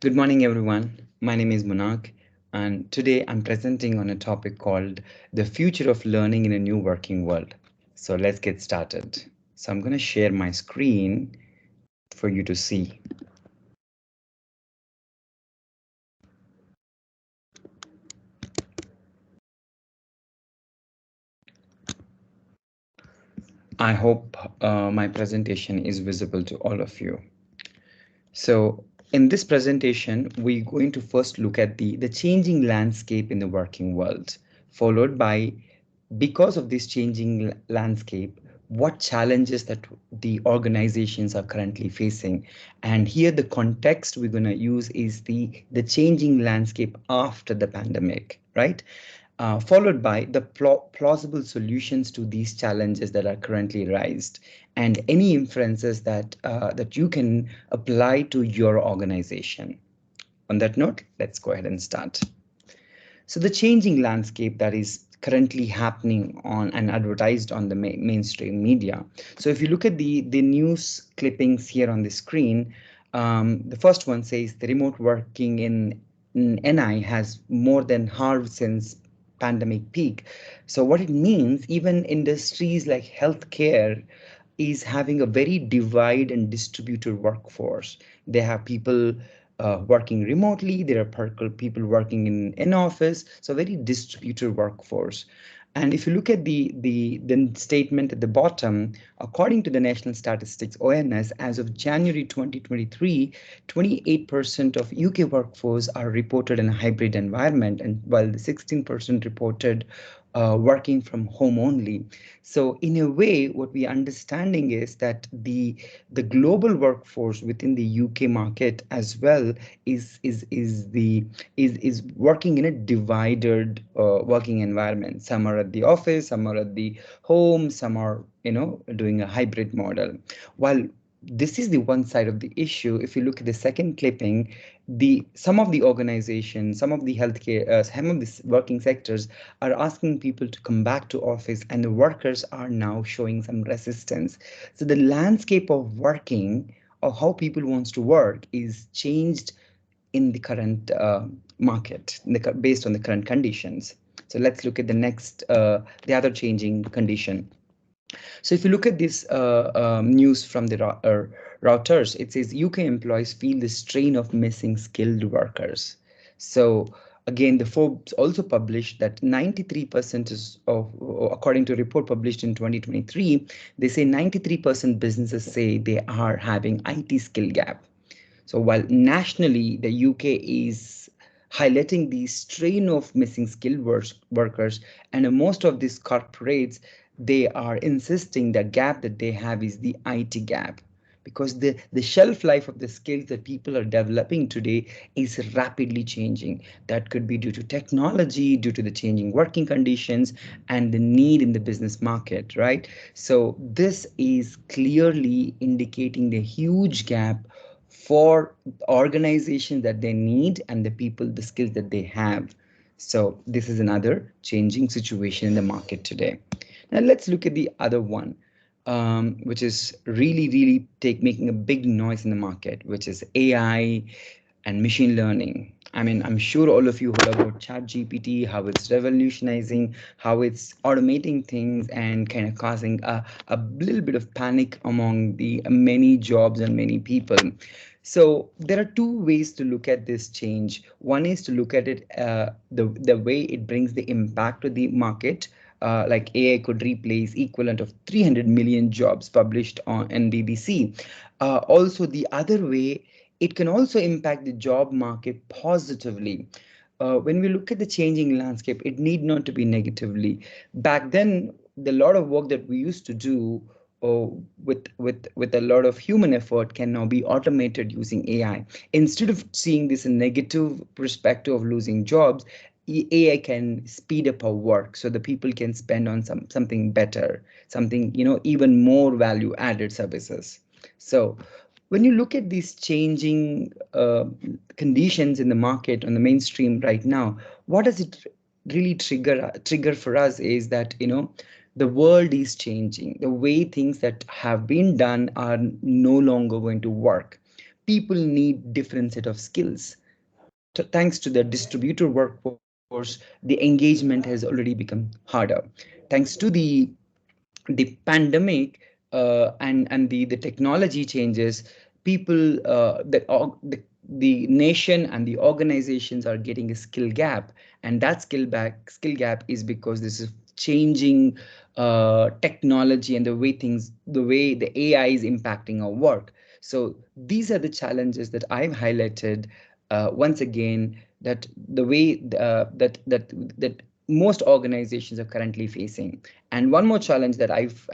Good morning, everyone. My name is Munak, and today I'm presenting on a topic called the future of learning in a new working world. So let's get started. So I'm going to share my screen for you to see. I hope my presentation is visible to all of you. So in this presentation, we're going to first look at the changing landscape in the working world, followed by, because of this changing landscape, what challenges that the organizations are currently facing. And here the context we're going to use is the changing landscape after the pandemic, right? Followed by the plausible solutions to these challenges that are currently raised, and any inferences that you can apply to your organization. On that note, let's go ahead and start. So the changing landscape that is currently happening on and advertised on the mainstream media. So if you look at the news clippings here on the screen, the first one says the remote working in NI has more than halved since pandemic peak. So what it means, even industries like healthcare is having a very divide and distributed workforce. They have people working remotely. There are people working in office. So very distributed workforce. And if you look at the statement at the bottom, according to the National Statistics ONS, as of January 2023, 28% of UK workforce are reported in a hybrid environment, and while the 16% reported working from home only. So in a way, what we are understanding is that the global workforce within the UK market as well is working in a divided working environment. Some are at the office, some are at the home, some are doing a hybrid model. While this is the one side of the issue, if you look at the second clipping, the some of the organizations, some of the healthcare, some of the working sectors are asking people to come back to office, and the workers are now showing some resistance. So the landscape of working, or how people wants to work, is changed in the current market, based on the current conditions. So let's look at the other changing condition. So if you look at this news from the routers, it says UK employees feel the strain of missing skilled workers. So again, the Forbes also published that 93% according to a report published in 2023, they say 93% businesses say they are having IT skill gap. So while nationally, the UK is highlighting the strain of missing skilled workers, and most of these corporates, they are insisting the gap that they have is the IT gap, because the shelf life of the skills that people are developing today is rapidly changing. That could be due to technology, due to the changing working conditions, and the need in the business market, right? So this is clearly indicating the huge gap for organizations that they need and the people, the skills that they have. So this is another changing situation in the market today. Now let's look at the other one, which is really making a big noise in the market, which is AI and machine learning. I mean, I'm sure all of you heard about ChatGPT, how it's revolutionizing, how it's automating things and kind of causing a little bit of panic among the many jobs and many people. So there are two ways to look at this change. One is to look at it the way it brings the impact to the market. Like AI could replace equivalent of 300 million jobs published on BBC. Also, the other way, it can also impact the job market positively. When we look at the changing landscape, it need not to be negatively. Back then, the lot of work that we used to do with a lot of human effort can now be automated using AI. Instead of seeing this in negative perspective of losing jobs, AI can speed up our work so the people can spend on something better, something even more value added services. So when you look at these changing conditions in the market on the mainstream right now, what does it really trigger for us is that the world is changing. The way things that have been done are no longer going to work. people need different set of skills. Thanks to the distributor workforce, the engagement has already become harder. Thanks to the pandemic, and the technology changes, people, the nation and the organizations are getting a skill gap, and that skill gap is because this is changing technology and the way the AI is impacting our work. So these are the challenges that I've highlighted once again, that the way that most organizations are currently facing. And one more challenge that I've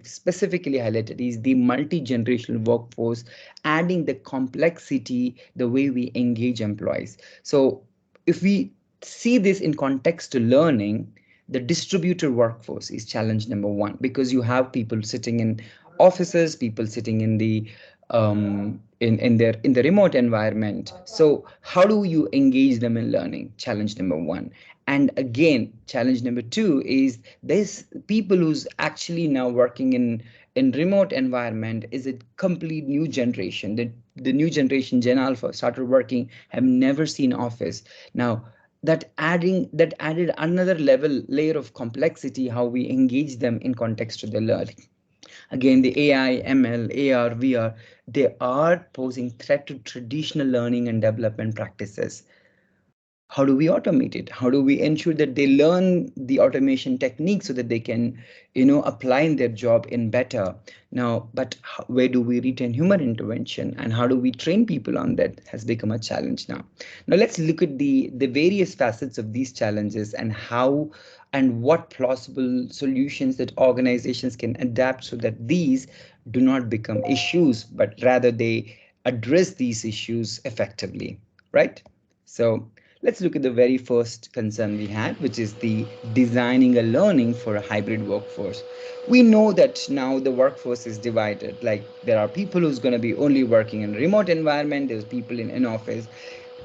specifically highlighted is the multi-generational workforce, adding the complexity, the way we engage employees. So if we see this in context to learning, the distributed workforce is challenge number one, because you have people sitting in offices, people sitting in the in the remote environment. So how do you engage them in learning? Challenge number one. And again, challenge number two is this: people who's actually now working in remote environment is a complete new generation. The new generation, Gen Alpha, started working, have never seen office. Now that added another layer of complexity, how we engage them in context to the learning. Again, the AI, ML, AR, VR, they are posing threat to traditional learning and development practices. How do we automate it? How do we ensure that they learn the automation techniques so that they can, apply in their job in better? Now, but where do we retain human intervention, and how do we train people on that has become a challenge now. Now let's look at the various facets of these challenges, and how and what plausible solutions that organizations can adapt so that these do not become issues, but rather they address these issues effectively, right? So let's look at the very first concern we had, which is the designing a learning for a hybrid workforce. We know that now the workforce is divided. Like, there are people who's going to be only working in a remote environment, there's people in an office.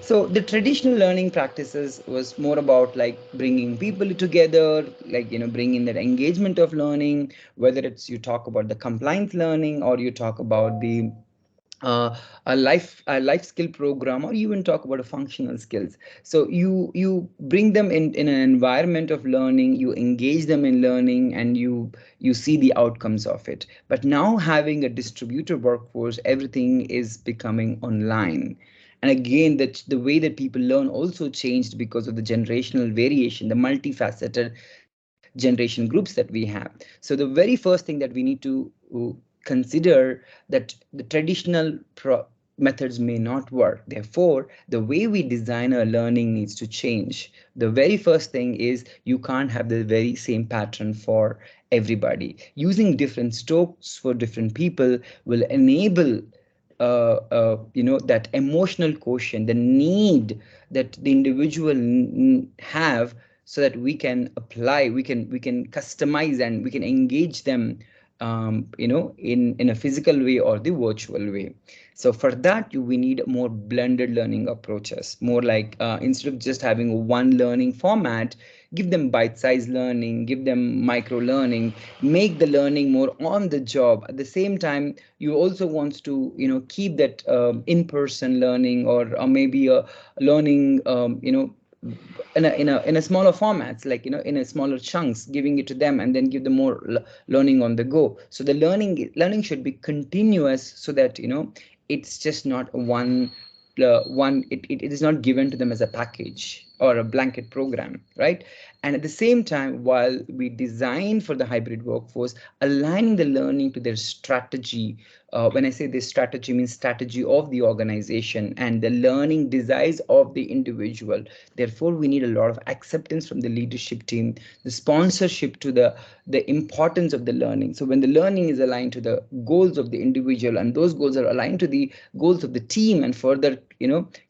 So the traditional learning practices was more about like bringing people together, like, bringing that engagement of learning, whether it's you talk about the compliance learning, or you talk about the uh, a life skill program, or even talk about a functional skills. So you bring them in an environment of learning, you engage them in learning, and you see the outcomes of it. But now, having a distributed workforce, everything is becoming online. And again, that the way that people learn also changed because of the generational variation, the multifaceted generation groups that we have. So the very first thing that we need to consider, that the traditional methods may not work. Therefore, the way we design our learning needs to change. The very first thing is you can't have the very same pattern for everybody. Using different strokes for different people will enable that emotional quotient, the need that the individual have, so that we can apply, we can customize, and we can engage them, in a physical way or the virtual way. So for that, we need more blended learning approaches, more like, instead of just having one learning format, give them bite-sized learning, give them micro learning, make the learning more on the job. At the same time, you also want to, keep that in-person learning, or maybe a learning, in a smaller formats, like, in a smaller chunks, giving it to them, and then give them more learning on the go. So the learning should be continuous, so that, it's just not it is not given to them as a package or a blanket program, right? And at the same time, while we design for the hybrid workforce, aligning the learning to their strategy. When I say this strategy, means strategy of the organization and the learning desires of the individual. Therefore, we need a lot of acceptance from the leadership team, the sponsorship to the importance of the learning. So when the learning is aligned to the goals of the individual, and those goals are aligned to the goals of the team, and further,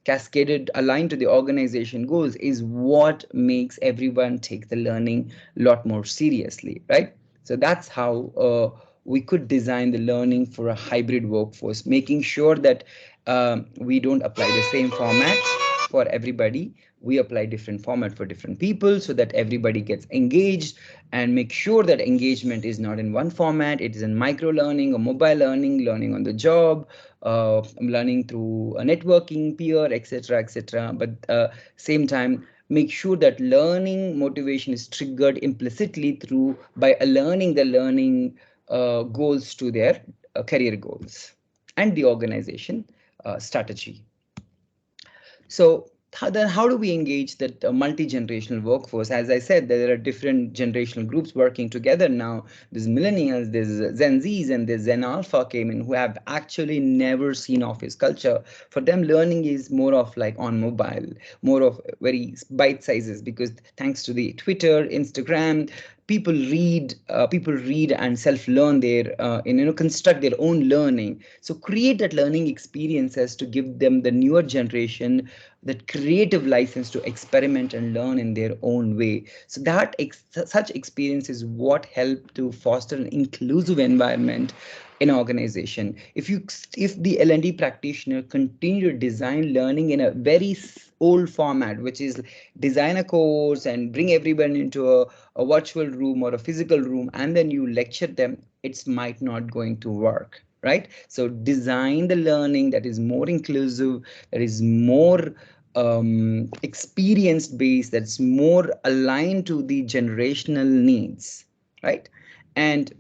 cascaded, aligned to the organization goals, is what makes everyone take the learning a lot more seriously, right? So that's how we could design the learning for a hybrid workforce, making sure that we don't apply the same format, for everybody. We apply different format for different people so that everybody gets engaged, and make sure that engagement is not in one format. It is in micro learning or mobile learning, learning on the job, learning through networking, peer, etc., etc. But same time, make sure that learning motivation is triggered implicitly through by aligning the learning goals to their career goals and the organization strategy. So then how do we engage that multi-generational workforce? As I said, there are different generational groups working together now. There's millennials, there's Gen Zs, and there's Gen Alpha came in, who have actually never seen office culture. For them, learning is more of like on mobile, more of very bite sizes, because thanks to the Twitter, Instagram, people read and self-learn their construct their own learning. So create that learning experiences to give them, the newer generation, that creative license to experiment and learn in their own way. So such experience is what help to foster an inclusive environment in organization. If the L&D practitioner continue to design learning in a very old format, which is design a course and bring everyone into a virtual room or a physical room, and then you lecture them, it's might not going to work, right? So design the learning that is more inclusive, that is more experience based, that's more aligned to the generational needs, right? And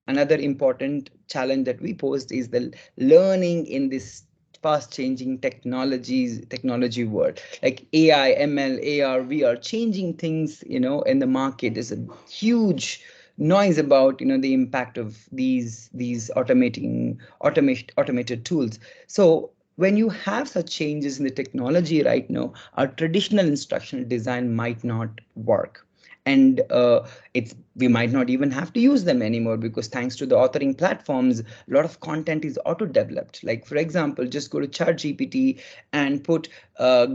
another important challenge that we posed is the learning in this fast changing technology world, like AI, ML, AR, VR, changing things, in the market. There's a huge noise about, the impact of these automated tools. So when you have such changes in the technology right now, our traditional instructional design might not work. And it's we might not even have to use them anymore, because thanks to the authoring platforms, a lot of content is auto developed. Like, for example, just go to ChatGPT and put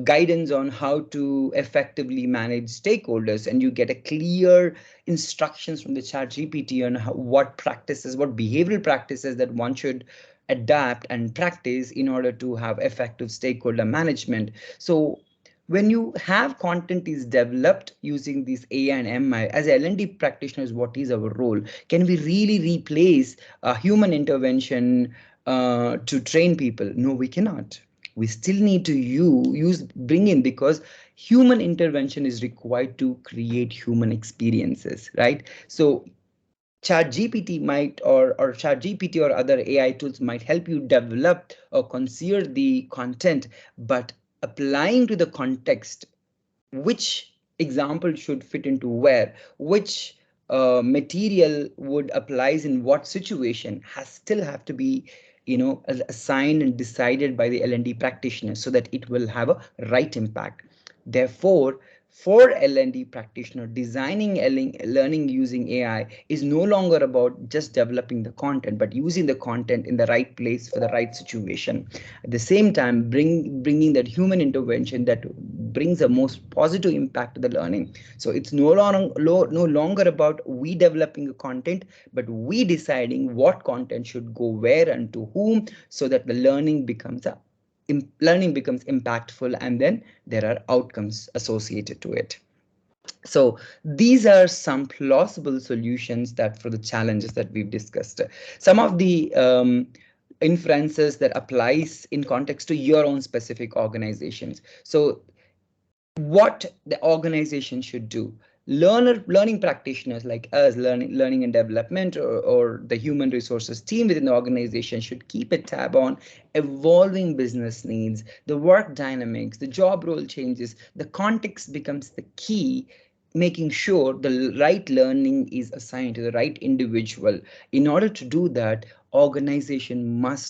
guidance on how to effectively manage stakeholders, and you get a clear instructions from the ChatGPT on what practices, what behavioral practices that one should adapt and practice in order to have effective stakeholder management. So when you have content is developed using these AI and MI, as L&D practitioners, what is our role? Can we really replace human intervention to train people? No, we cannot. We still need to bring in, because human intervention is required to create human experiences, right? So ChatGPT or other AI tools might help you develop or conceive the content, but applying to the context, which example should fit into where, which material would applies in what situation, has still have to be assigned and decided by the L&D practitioner, so that it will have a right impact. Therefore, for L&D practitioner, designing learning using AI is no longer about just developing the content, but using the content in the right place for the right situation. At the same time, bringing that human intervention that brings a most positive impact to the learning. So it's no longer about we developing the content, but we deciding what content should go where and to whom, so that the learning becomes impactful, and then there are outcomes associated to it. So these are some plausible solutions that for the challenges that we've discussed. Some of the inferences that applies in context to your own specific organizations. So what the organization should do. Learning practitioners like us, learning and development, or the human resources team within the organization, should keep a tab on evolving business needs, the work dynamics, the job role changes. The context becomes the key, making sure the right learning is assigned to the right individual. In order to do that, organization,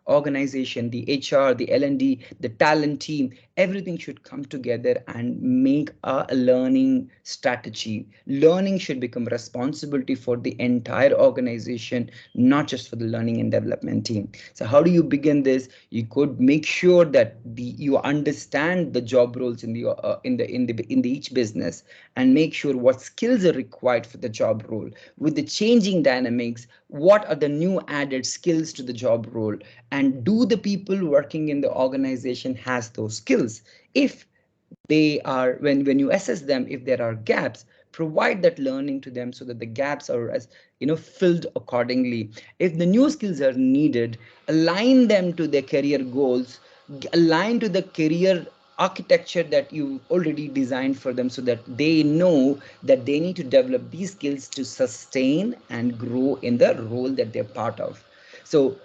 the HR, the L&D, the talent team, everything should come together and make a learning strategy. Learning should become responsibility for the entire organization, not just for the learning and development team. So how do you begin this? You could make sure that you understand the job roles in the each business, and make sure what skills are required for the job role. With the changing dynamics, what are the new added skills to the job role, and do the people working in the organization has those skills? If they are, when you assess them, if there are gaps, provide that learning to them so that the gaps are, as filled accordingly. If the new skills are needed, align them to their career goals, align to the career architecture that you already designed for them, so that they know that they need to develop these skills to sustain and grow in the role that they're part of. So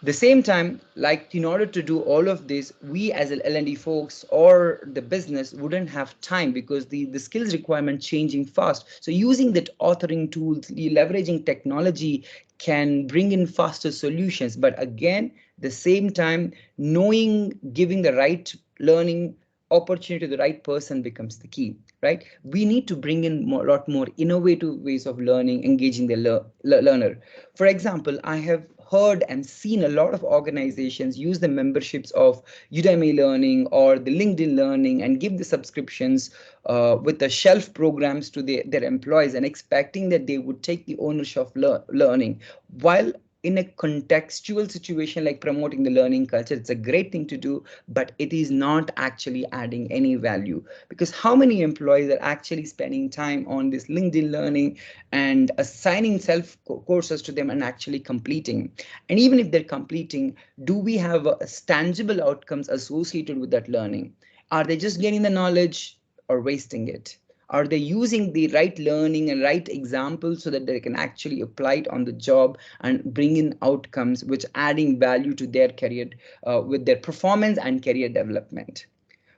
the same time, like, in order to do all of this, we as L&D folks or the business wouldn't have time, because the skills requirement changing fast. So using that authoring tools, leveraging technology can bring in faster solutions. But again, the same time, knowing, giving the right learning opportunity to the right person becomes the key, right? We need to bring in a lot more innovative ways of learning, engaging the learner. For example, I have heard and seen a lot of organizations use the memberships of Udemy Learning or the LinkedIn Learning and give the subscriptions with the shelf programs to their employees, and expecting that they would take the ownership of learning. While in a contextual situation like promoting the learning culture, it's a great thing to do, but it is not actually adding any value, because how many employees are actually spending time on this LinkedIn Learning and assigning self courses to them and actually completing? And even if they're completing, do we have tangible outcomes associated with that learning? Are they just getting the knowledge or wasting it? Are they using the right learning and right examples so that they can actually apply it on the job and bring in outcomes which adding value to their career, with their performance and career development?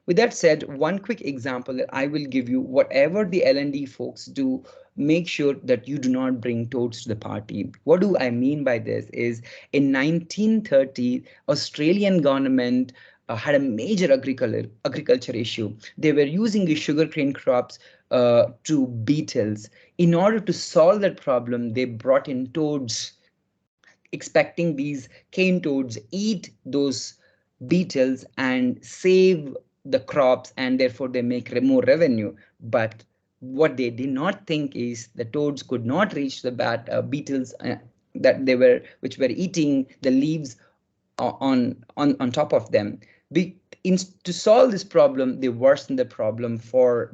With that said, one quick example that I will give you: whatever the L&D folks do, make sure that you do not bring toads to the party. What do I mean by this is, in 1930, Australian government had a major agriculture issue. They were using the sugarcane crops to beetles. In order to solve that problem, they brought in toads, expecting these cane toads eat those beetles and save the crops, and therefore they make more revenue. But what they did not think is the toads could not reach the beetles that they were which were eating the leaves on top of them. Be, to solve this problem, they worsen the problem for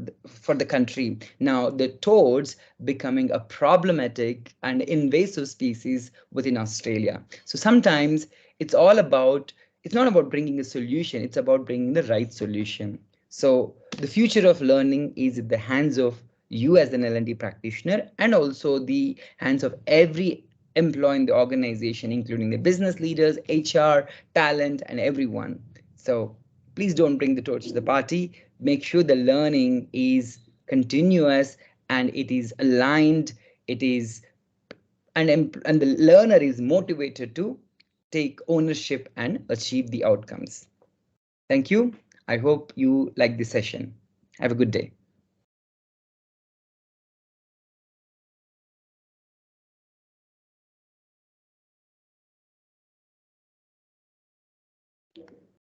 the country. Now the toads becoming a problematic and invasive species within Australia. So sometimes it's all about, it's not about bringing a solution, it's about bringing the right solution. So the future of learning is in the hands of you as an L&D practitioner, and also the hands of every employee in the organization, including the business leaders, HR, talent, and everyone. So please don't bring the torch to the party. Make sure the learning is continuous and it is aligned. It is, and the learner is motivated to take ownership and achieve the outcomes. Thank you. I hope you like this session. Have a good day.